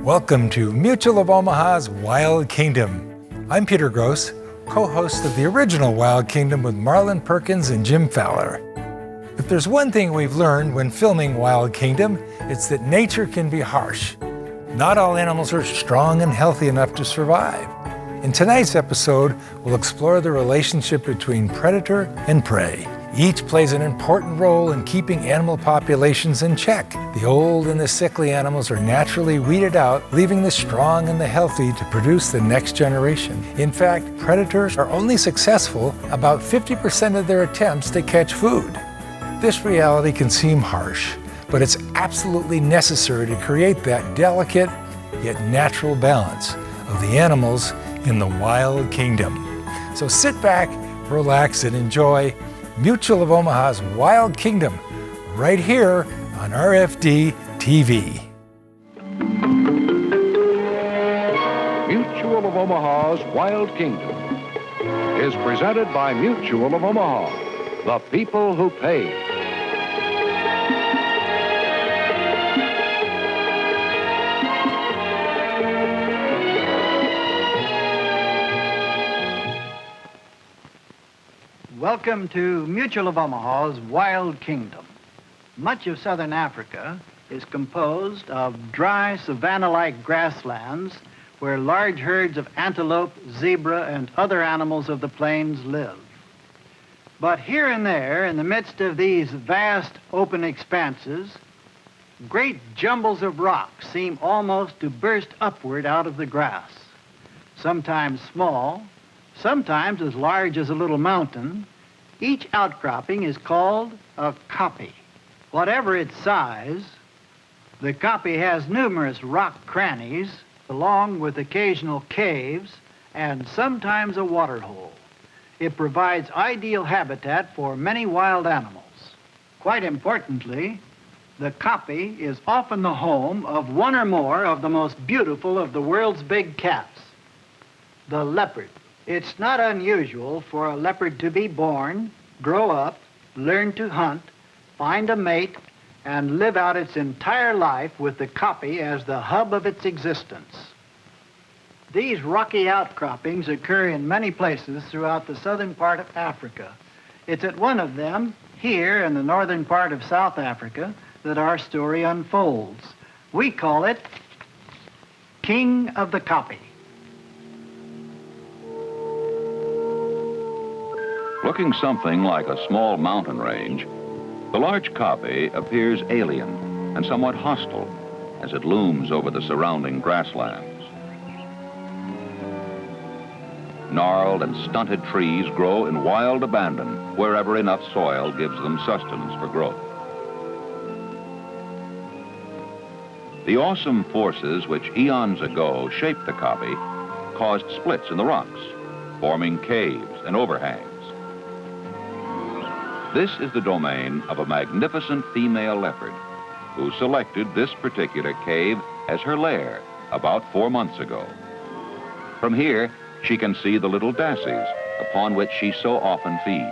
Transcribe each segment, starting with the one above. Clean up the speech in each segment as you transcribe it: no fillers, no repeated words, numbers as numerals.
Welcome to Mutual of Omaha's Wild Kingdom. I'm Peter Gross, co-host of the original Wild Kingdom with Marlon Perkins and Jim Fowler. If there's one thing we've learned when filming Wild Kingdom, it's that nature can be harsh. Not all animals are strong and healthy enough to survive. In tonight's episode, we'll explore the relationship between predator and prey. Each plays an important role in keeping animal populations in check. The old and the sickly animals are naturally weeded out, leaving the strong and the healthy to produce the next generation. In fact, predators are only successful about 50% of their attempts to catch food. This reality can seem harsh, but it's absolutely necessary to create that delicate yet natural balance of the animals in the Wild Kingdom. So sit back, relax, and enjoy Mutual of Omaha's Wild Kingdom, right here on RFD-TV. Mutual of Omaha's Wild Kingdom is presented by Mutual of Omaha, the people who pay. Welcome to Mutual of Omaha's Wild Kingdom. Much of southern Africa is composed of dry savanna-like grasslands where large herds of antelope, zebra, and other animals of the plains live. But here and there, in the midst of these vast open expanses, great jumbles of rock seem almost to burst upward out of the grass. Sometimes small, sometimes as large as a little mountain. Each outcropping is called a kopje. Whatever its size, the kopje has numerous rock crannies, along with occasional caves and sometimes a waterhole. It provides ideal habitat for many wild animals. Quite importantly, the kopje is often the home of one or more of the most beautiful of the world's big cats, the leopard. It's not unusual for a leopard to be born, grow up, learn to hunt, find a mate, and live out its entire life with the kopje as the hub of its existence. These rocky outcroppings occur in many places throughout the southern part of Africa. It's at one of them, here in the northern part of South Africa, that our story unfolds. We call it King of the Kopje. Looking something like a small mountain range, the large kopje appears alien and somewhat hostile as it looms over the surrounding grasslands. Gnarled and stunted trees grow in wild abandon wherever enough soil gives them sustenance for growth. The awesome forces which eons ago shaped the kopje caused splits in the rocks, forming caves and overhangs. This is the domain of a magnificent female leopard who selected this particular cave as her lair about 4 months ago. From here, she can see the little dassies upon which she so often feeds.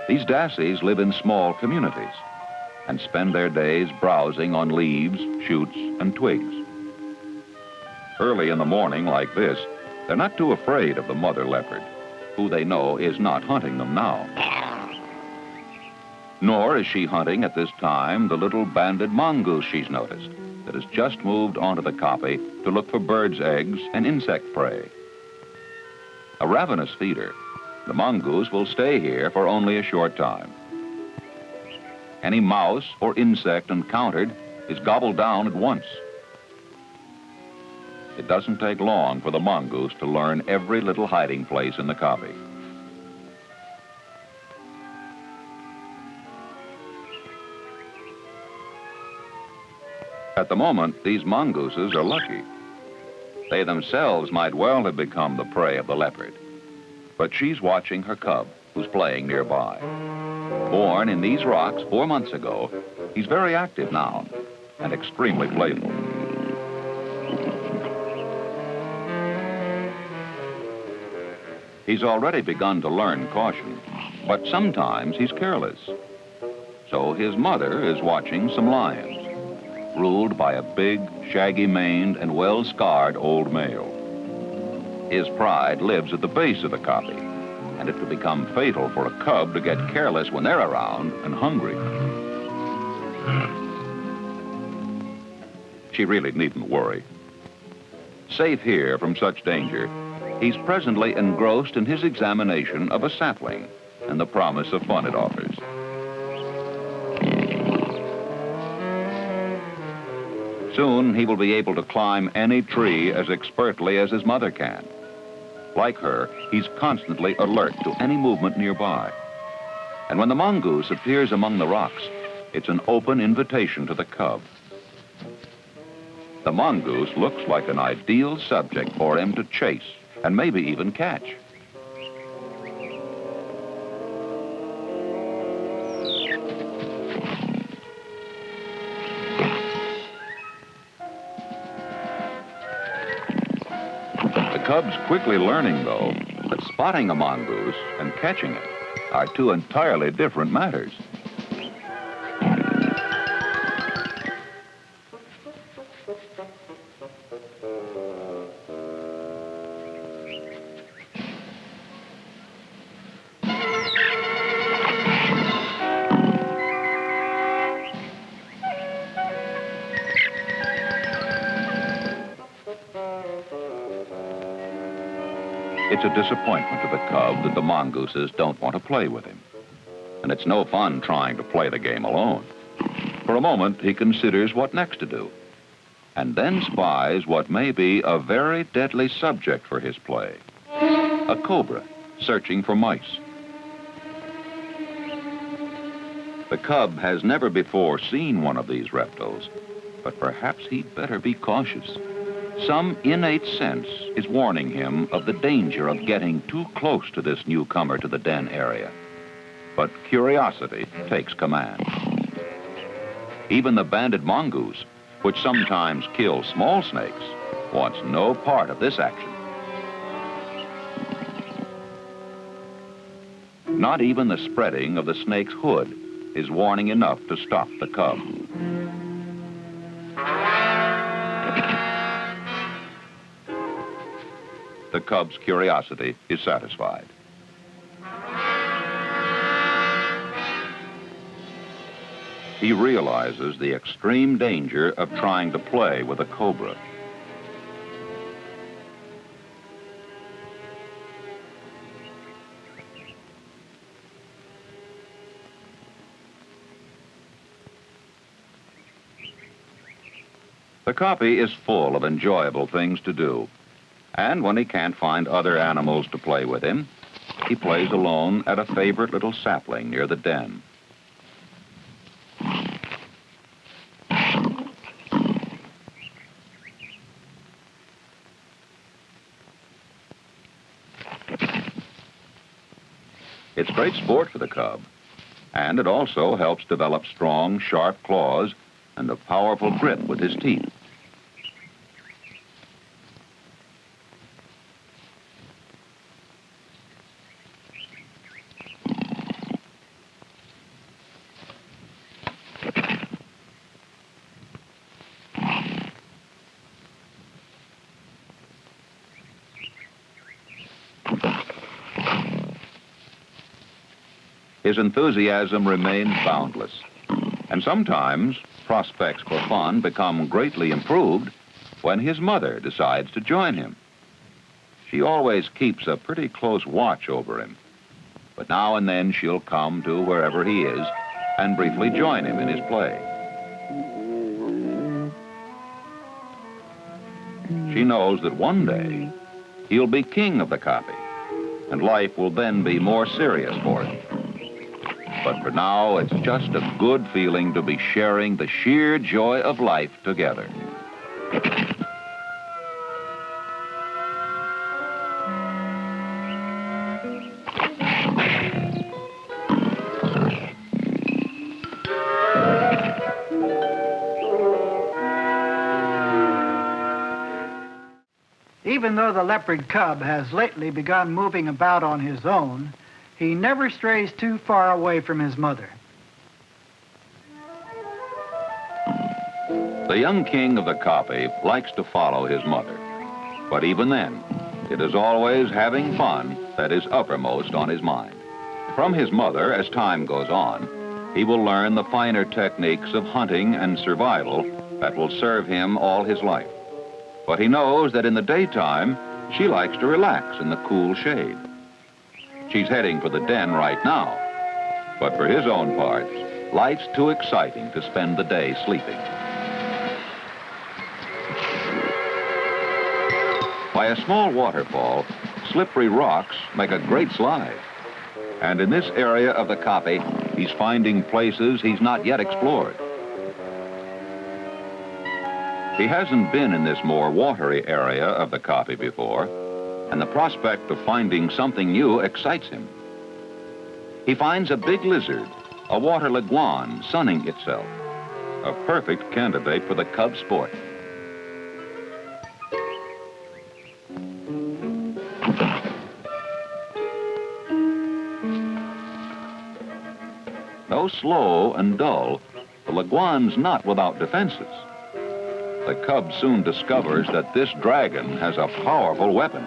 These dassies live in small communities and spend their days browsing on leaves, shoots, and twigs. Early in the morning like this, they're not too afraid of the mother leopard, who they know is not hunting them now. Nor is she hunting at this time the little banded mongoose she's noticed that has just moved onto the kopje to look for birds' eggs and insect prey. A ravenous feeder, the mongoose will stay here for only a short time. Any mouse or insect encountered is gobbled down at once. It doesn't take long for the mongoose to learn every little hiding place in the kopje. At the moment, these mongooses are lucky. They themselves might well have become the prey of the leopard. But she's watching her cub, who's playing nearby. Born in these rocks 4 months ago, he's very active now and extremely playful. He's already begun to learn caution, but sometimes he's careless. So his mother is watching some lions. ruled by a big, shaggy-maned, and well-scarred old male. His pride lives at the base of the kopje, and it could become fatal for a cub to get careless when they're around and hungry. She really needn't worry. Safe here from such danger, he's presently engrossed in his examination of a sapling and the promise of fun it offers. Soon he will be able to climb any tree as expertly as his mother can. Like her, he's constantly alert to any movement nearby. And when the mongoose appears among the rocks, it's an open invitation to the cub. The mongoose looks like an ideal subject for him to chase and maybe even catch. The cub's quickly learning, though, that spotting a mongoose and catching it are two entirely different matters. It's a disappointment to the cub that the mongooses don't want to play with him. And it's no fun trying to play the game alone. For a moment, he considers what next to do, and then spies what may be a very deadly subject for his play. A cobra searching for mice. The cub has never before seen one of these reptiles, but perhaps he'd better be cautious. Some innate sense is warning him of the danger of getting too close to this newcomer to the den area. But curiosity takes command. Even the banded mongoose, which sometimes kills small snakes, wants no part of this action. Not even the spreading of the snake's hood is warning enough to stop the cub. The cub's curiosity is satisfied. He realizes the extreme danger of trying to play with a cobra. The kopje is full of enjoyable things to do. And when he can't find other animals to play with him, he plays alone at a favorite little sapling near the den. It's great sport for the cub, and it also helps develop strong, sharp claws and a powerful grip with his teeth. His enthusiasm remains boundless, and sometimes prospects for fun become greatly improved when his mother decides to join him. She always keeps a pretty close watch over him, but now and then she'll come to wherever he is and briefly join him in his play. She knows that one day he'll be king of the kopje, and life will then be more serious for him. But for now, it's just a good feeling to be sharing the sheer joy of life together. Even though the leopard cub has lately begun moving about on his own, he never strays too far away from his mother. The young king of the Kopje likes to follow his mother. But even then, it is always having fun that is uppermost on his mind. From his mother, as time goes on, he will learn the finer techniques of hunting and survival that will serve him all his life. But he knows that in the daytime, she likes to relax in the cool shade. She's heading for the den right now. But for his own part, life's too exciting to spend the day sleeping. By a small waterfall, slippery rocks make a great slide. And in this area of the Kopje, he's finding places he's not yet explored. He hasn't been in this more watery area of the Kopje before, and the prospect of finding something new excites him. He finds a big lizard, a water leguan, sunning itself, a perfect candidate for the cub sport. Though slow and dull, the leguan's not without defenses. The cub soon discovers that this dragon has a powerful weapon.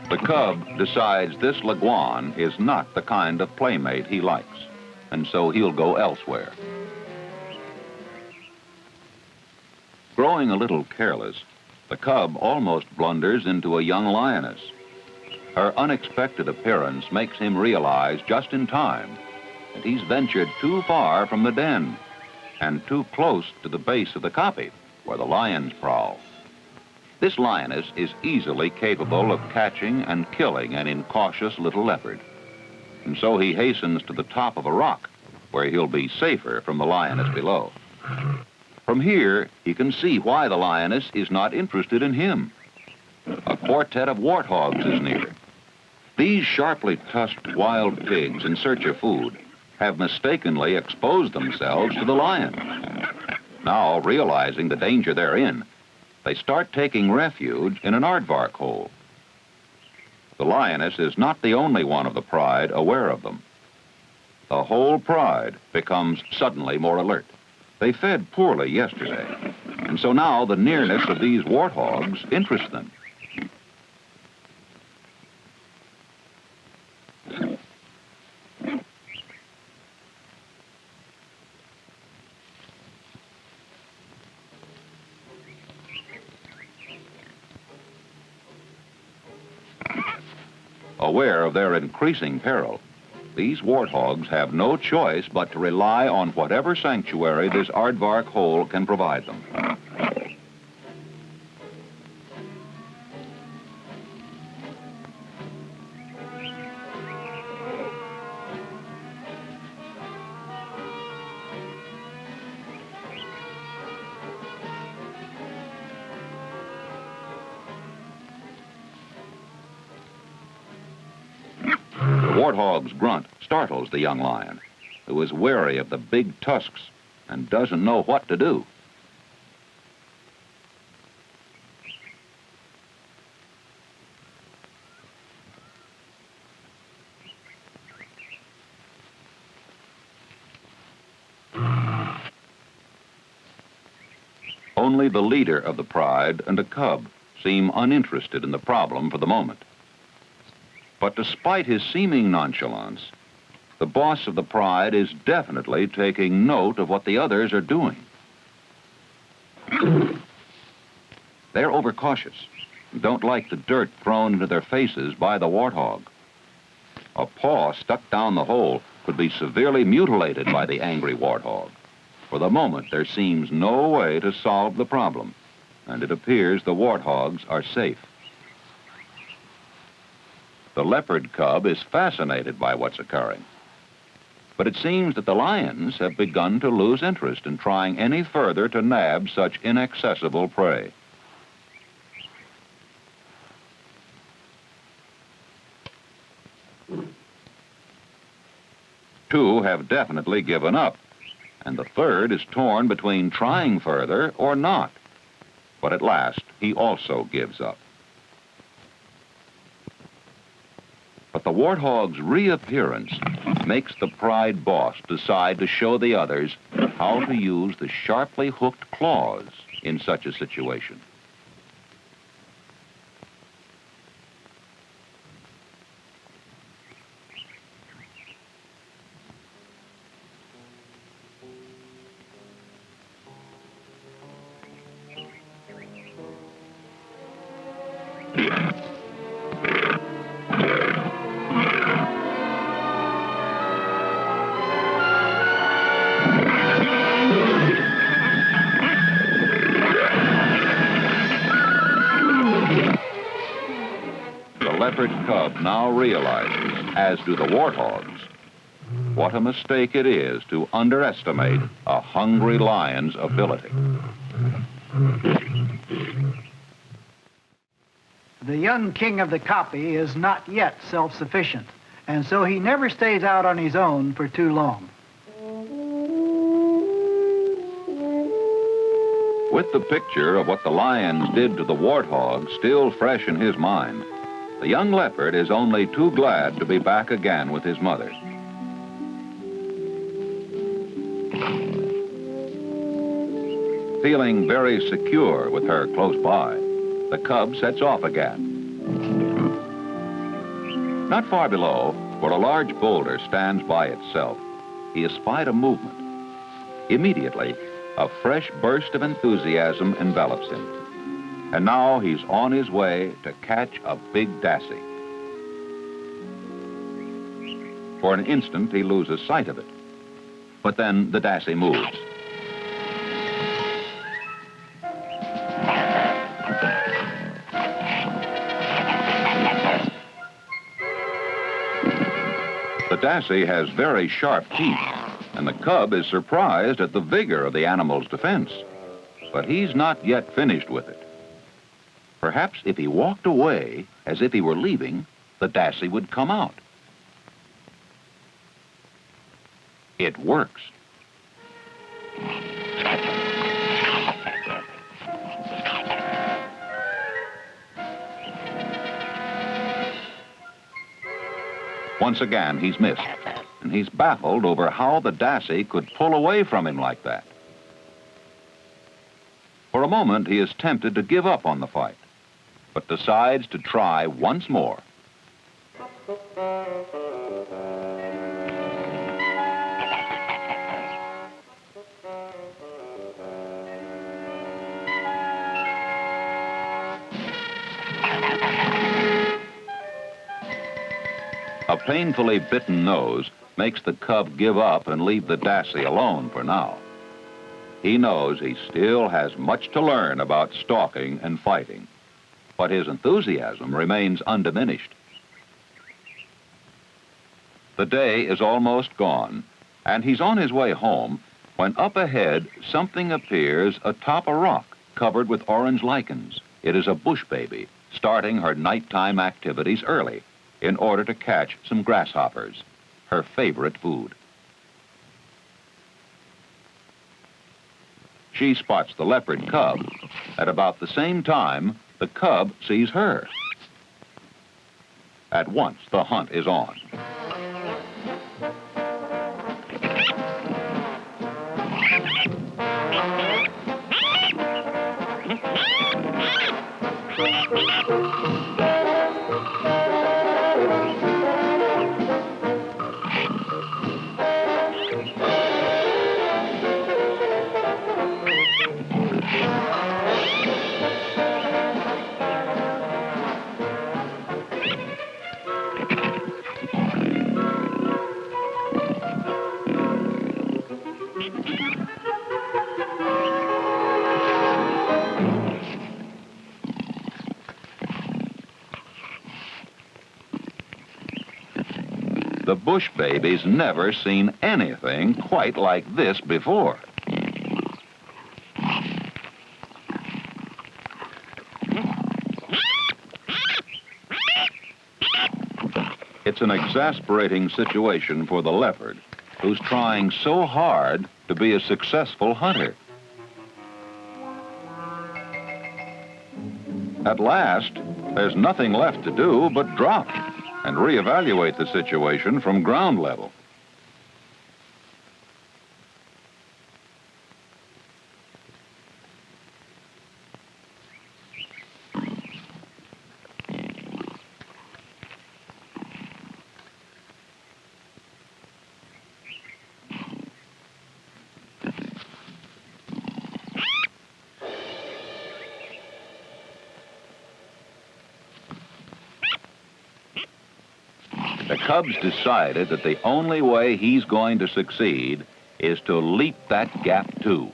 The cub decides this leguan is not the kind of playmate he likes, and so he'll go elsewhere. Growing a little careless, the cub almost blunders into a young lioness. Her unexpected appearance makes him realize just in time that he's ventured too far from the den and too close to the base of the Kopje where the lions prowl. This lioness is easily capable of catching and killing an incautious little leopard. And so he hastens to the top of a rock where he'll be safer from the lioness below. From here, he can see why the lioness is not interested in him. A quartet of warthogs is near. These sharply tusked wild pigs in search of food have mistakenly exposed themselves to the lion. Now, realizing the danger they're in, they start taking refuge in an aardvark hole. The lioness is not the only one of the pride aware of them. The whole pride becomes suddenly more alert. They fed poorly yesterday, and so now the nearness of these warthogs interests them. Aware of their increasing peril, these warthogs have no choice but to rely on whatever sanctuary this aardvark hole can provide them. The warthog's grunt startles the young lion, who is wary of the big tusks and doesn't know what to do. Only the leader of the pride and a cub seem uninterested in the problem for the moment. But despite his seeming nonchalance, the boss of the pride is definitely taking note of what the others are doing. They're overcautious and don't like the dirt thrown into their faces by the warthog. A paw stuck down the hole could be severely mutilated by the angry warthog. For the moment, there seems no way to solve the problem, and it appears the warthogs are safe. The leopard cub is fascinated by what's occurring. But it seems that the lions have begun to lose interest in trying any further to nab such inaccessible prey. Two have definitely given up, and the third is torn between trying further or not. But at last, he also gives up. But the warthog's reappearance makes the pride boss decide to show the others how to use the sharply hooked claws in such a situation. The leopard cub now realizes, as do the warthogs, what a mistake it is to underestimate a hungry lion's ability. The young king of the Kopje is not yet self-sufficient, and so he never stays out on his own for too long. With the picture of what the lions did to the warthog still fresh in his mind, the young leopard is only too glad to be back again with his mother. Feeling very secure with her close by, the cub sets off again. Not far below, where a large boulder stands by itself, he espied a movement. Immediately, a fresh burst of enthusiasm envelops him. And now he's on his way to catch a big dassy. For an instant, he loses sight of it. But then the dassy moves. The dassy has very sharp teeth, and the cub is surprised at the vigor of the animal's defense. But he's not yet finished with it. Perhaps if he walked away as if he were leaving, the dassy would come out. It works. Once again, he's missed, and he's baffled over how the dassy could pull away from him like that. For a moment, he is tempted to give up on the fight, but decides to try once more. A painfully bitten nose makes the cub give up and leave the dassy alone for now. He knows he still has much to learn about stalking and fighting, but his enthusiasm remains undiminished. The day is almost gone, and he's on his way home when up ahead something appears atop a rock covered with orange lichens. It is a bush baby starting her nighttime activities early in order to catch some grasshoppers, her favorite food. She spots the leopard cub. At about the same time, the cub sees her. At once, the hunt is on. The bush baby's never seen anything quite like this before. It It's an exasperating situation for the leopard, who's trying so hard to be a successful hunter. At last, there's nothing left to do but drop and reevaluate the situation from ground level. The cub's decided that the only way he's going to succeed is to leap that gap too.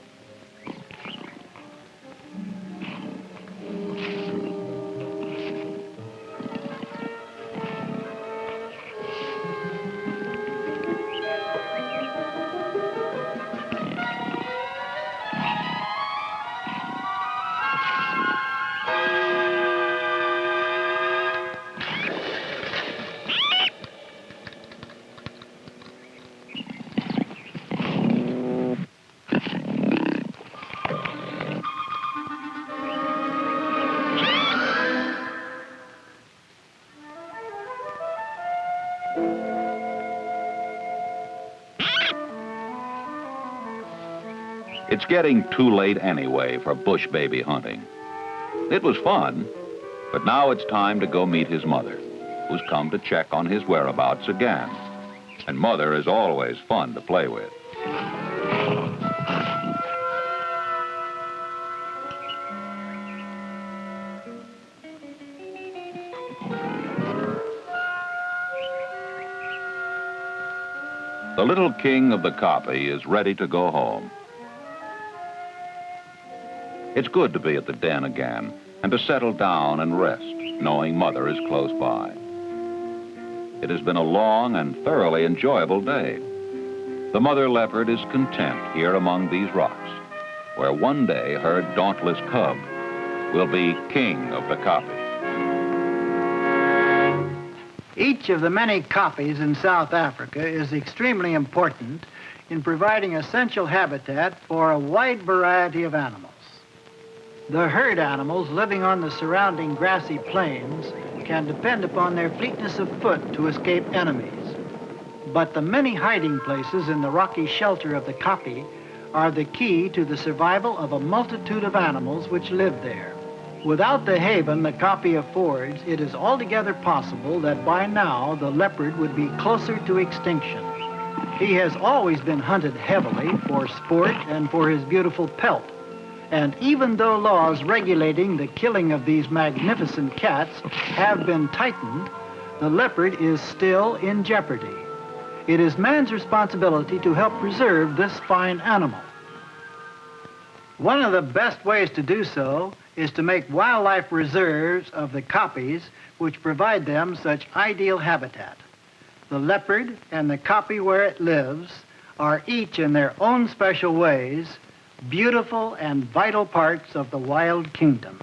It's getting too late anyway for bush baby hunting. It was fun, but now it's time to go meet his mother, who's come to check on his whereabouts again. And Mother is always fun to play with. The little king of the Kopje is ready to go home. It's good to be at the den again and to settle down and rest, knowing Mother is close by. It has been a long and thoroughly enjoyable day. The mother leopard is content here among these rocks, where one day her dauntless cub will be king of the Kopje. Each of the many kopjes in South Africa is extremely important in providing essential habitat for a wide variety of animals. The herd animals living on the surrounding grassy plains can depend upon their fleetness of foot to escape enemies. But the many hiding places in the rocky shelter of the Kopje are the key to the survival of a multitude of animals which live there. Without the haven the Kopje affords, it is altogether possible that by now the leopard would be closer to extinction. He has always been hunted heavily for sport and for his beautiful pelt. And even though laws regulating the killing of these magnificent cats have been tightened, the leopard is still in jeopardy. It is man's responsibility to help preserve this fine animal. One of the best ways to do so is to make wildlife reserves of the Kopjes, which provide them such ideal habitat. The leopard and the Kopje where it lives are each in their own special ways beautiful and vital parts of the wild kingdom.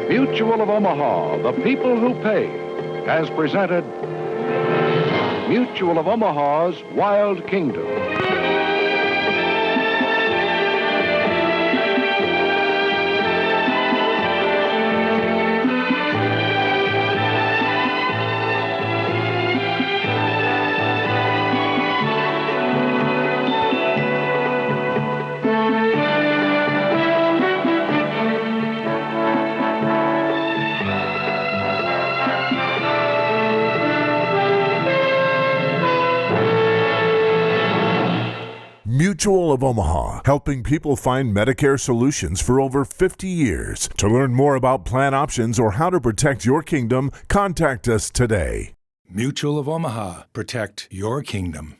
Mutual of Omaha, the people who pay, has presented Mutual of Omaha's Wild Kingdom. Mutual of Omaha, helping people find Medicare solutions for over 50 years. To learn more about plan options or how to protect your kingdom, contact us today. Mutual of Omaha. Protect your kingdom.